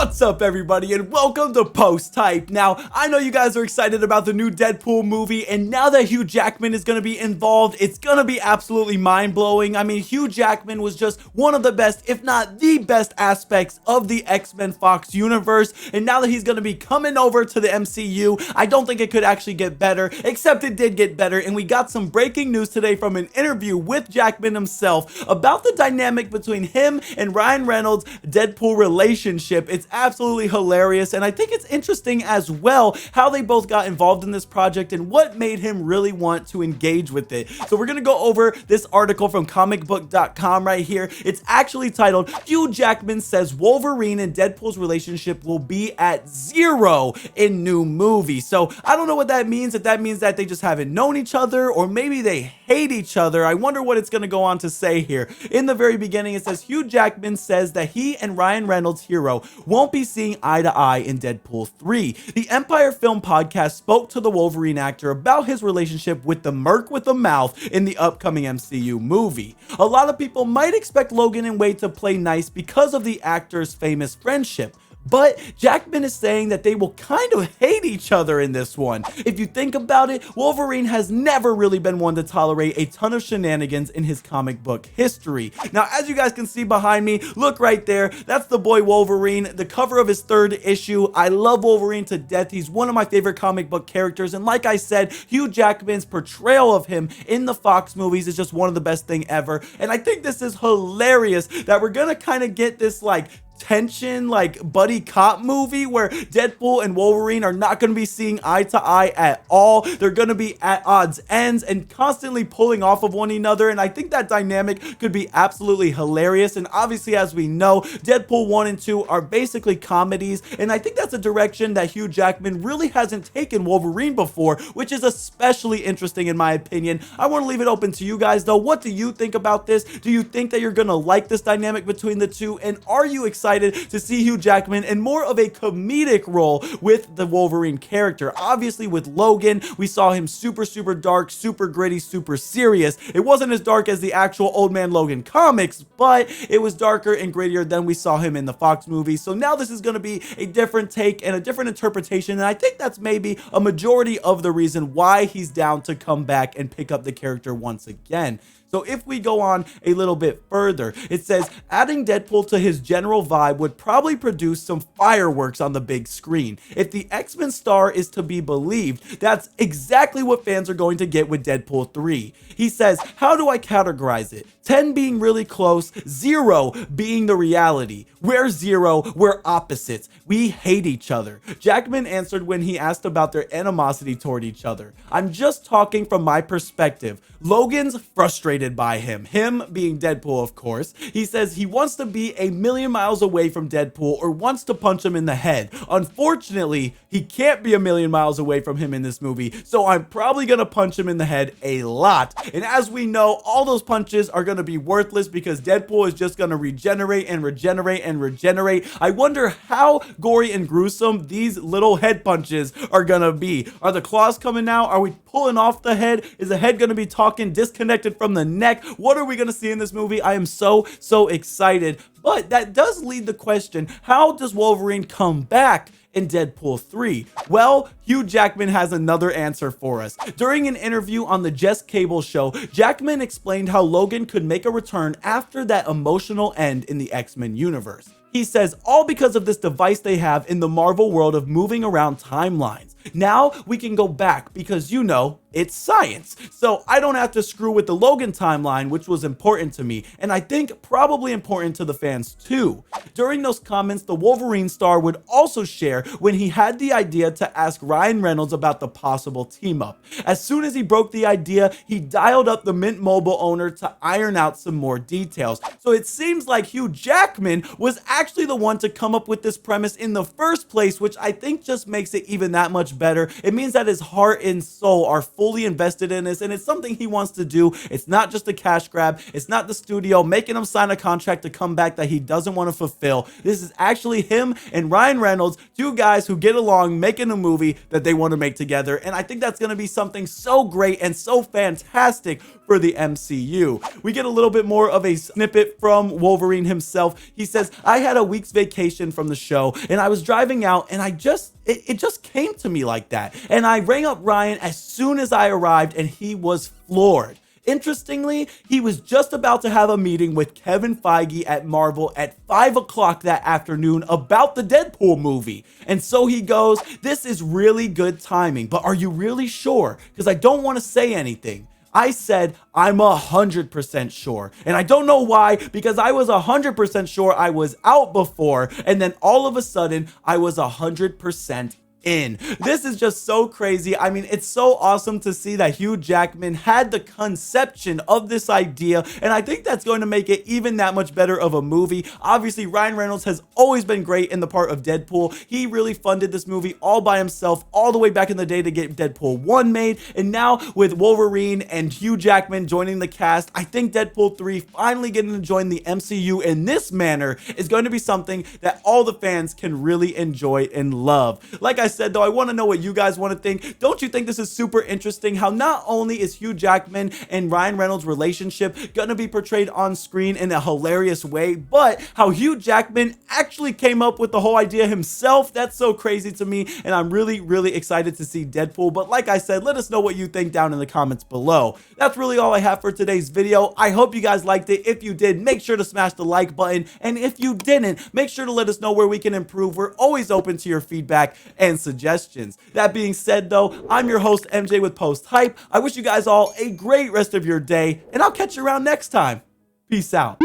What's up, everybody, and welcome to Post Type. Now, I know you guys are excited about the new Deadpool movie, and now that Hugh Jackman is going to be involved, it's going to be absolutely mind-blowing. I mean, Hugh Jackman was just one of the best, if not the best aspects of the X-Men Fox universe, and now that he's going to be coming over to the MCU, I don't think it could actually get better, except it did get better, and we got some breaking news today from an interview with Jackman himself about the dynamic between him and Ryan Reynolds' Deadpool relationship. It's absolutely hilarious, and I think it's interesting as well how they both got involved in this project and what made him really want to engage with it. So we're gonna go over this article from comicbook.com right here. It's actually titled, Hugh Jackman says Wolverine and Deadpool's relationship will be at 0 in new movie. So I don't know what that means, if that means that they just haven't known each other, or maybe they hate each other. I wonder what it's gonna go on to say here. In the very beginning, it says Hugh Jackman says that he and Ryan Reynolds' hero won't be seeing eye to eye in Deadpool 3. The Empire Film Podcast spoke to the Wolverine actor about his relationship with the Merc with a Mouth in the upcoming MCU movie. A lot of people might expect Logan and Wade to play nice because of the actors' famous friendship, but Jackman is saying that they will kind of hate each other in this one. If you think about it, Wolverine has never really been one to tolerate a ton of shenanigans in his comic book history. Now, as you guys can see behind me, look right there, that's the boy Wolverine, the cover of his 3rd issue. I love Wolverine to death. He's one of my favorite comic book characters, and like I said, Hugh Jackman's portrayal of him in the Fox movies is just one of the best thing ever, and I think this is hilarious that we're gonna kind of get this like tension, like buddy cop movie where Deadpool and Wolverine are not going to be seeing eye to eye at all. They're going to be at odds ends and constantly pulling off of one another, and I think that dynamic could be absolutely hilarious. And obviously, as we know, Deadpool 1 and 2 are basically comedies, and I think that's a direction that Hugh Jackman really hasn't taken Wolverine before, which is especially interesting in my opinion. I want to leave it open to you guys though. What do you think about this? Do you think that you're going to like this dynamic between the two, and are you excited to see Hugh Jackman in more of a comedic role with the Wolverine character? Obviously with Logan, we saw him super dark, super gritty, super serious. It wasn't as dark as the actual Old Man Logan comics, but it was darker and grittier than we saw him in the Fox movie. So now this is going to be a different take and a different interpretation, and I think that's maybe a majority of the reason why he's down to come back and pick up the character once again. So if we go on a little bit further, it says adding Deadpool to his general vibe would probably produce some fireworks on the big screen. If the X-Men star is to be believed, that's exactly what fans are going to get with Deadpool 3. He says, how do I categorize it? 10 being really close, 0 being the reality. We're 0, we're opposites. We hate each other. Jackman answered when he asked about their animosity toward each other. I'm just talking from my perspective. Logan's frustrated by him being Deadpool, of course. He says he wants to be a million miles away from Deadpool or wants to punch him in the head. Unfortunately, he can't be a million miles away from him in this movie, so I'm probably gonna punch him in the head a lot. And as we know, all those punches are gonna be worthless because Deadpool is just gonna regenerate and regenerate and regenerate. I wonder how gory and gruesome these little head punches are gonna be. Are the claws coming out? Are we pulling off the head? Is the head gonna be talking disconnected from the neck? What are we gonna see in this movie? I am so excited. But that does lead the question, how does Wolverine come back in Deadpool 3? Well, Hugh Jackman has another answer for us. During an interview on the Jess Cable show, Jackman explained how Logan could make a return after that emotional end in the X-Men universe. He says, all because of this device they have in the Marvel world of moving around timelines. Now we can go back because, you know, it's science. So I don't have to screw with the Logan timeline, which was important to me, and I think probably important to the fans too. During those comments, the Wolverine star would also share when he had the idea to ask Ryan Reynolds about the possible team up. As soon as he broke the idea, he dialed up the Mint Mobile owner to iron out some more details. So it seems like Hugh Jackman was actually the one to come up with this premise in the first place, which I think just makes it even that much much better. It means that his heart and soul are fully invested in this, and it's something he wants to do. It's not just a cash grab. It's not the studio making him sign a contract to come back that he doesn't want to fulfill. This is actually him and Ryan Reynolds, two guys who get along, making a movie that they want to make together, and I think that's going to be something so great and so fantastic for the MCU. We get a little bit more of a snippet from Wolverine himself. He says, "I had a week's vacation from the show, and I was driving out, and it just came to me like that. And I rang up Ryan as soon as I arrived, and he was floored." Interestingly, he was just about to have a meeting with Kevin Feige at Marvel at 5 o'clock that afternoon about the Deadpool movie. And so he goes, "This is really good timing, but are you really sure? Because I don't want to say anything." I said, "I'm 100% sure." And I don't know why, because I was 100% sure I was out before, and then all of a sudden, I was 100% in. This is just so crazy. I mean, it's so awesome to see that Hugh Jackman had the conception of this idea, and I think that's going to make it even that much better of a movie. Obviously, Ryan Reynolds has always been great in the part of Deadpool. He really funded this movie all by himself all the way back in the day to get Deadpool 1 made, and now with Wolverine and Hugh Jackman joining the cast, I think Deadpool 3 finally getting to join the MCU in this manner is going to be something that all the fans can really enjoy and love. Like I said, though, I want to know what you guys want to think. Don't you think this is super interesting how not only is Hugh Jackman and Ryan Reynolds' relationship going to be portrayed on screen in a hilarious way, but how Hugh Jackman actually came up with the whole idea himself? That's so crazy to me, and I'm really, really excited to see Deadpool. But like I said, let us know what you think down in the comments below. That's really all I have for today's video. I hope you guys liked it. If you did, make sure to smash the like button, and if you didn't, make sure to let us know where we can improve. We're always open to your feedback and suggestions. That being said, though, I'm your host, MJ with Post Hype. I wish you guys all a great rest of your day, and I'll catch you around next time. Peace out.